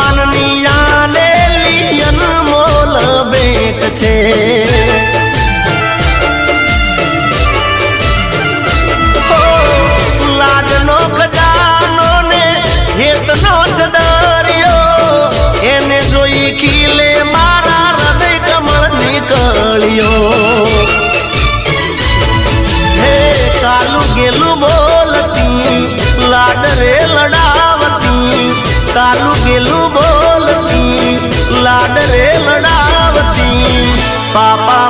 ભગવાનની આલેલી અનમોલ ભેટ છે લાજનો ખજાનો ને હેતનો દરિયો એને જોઈ ખીલે મારા હૃદય કમળ નીકળ્યો હે કાલું ગેલું બોલતી લાડ રે લડાવતી કાલું ગેલું બોલતી લાડ રે લડાવતી પાપા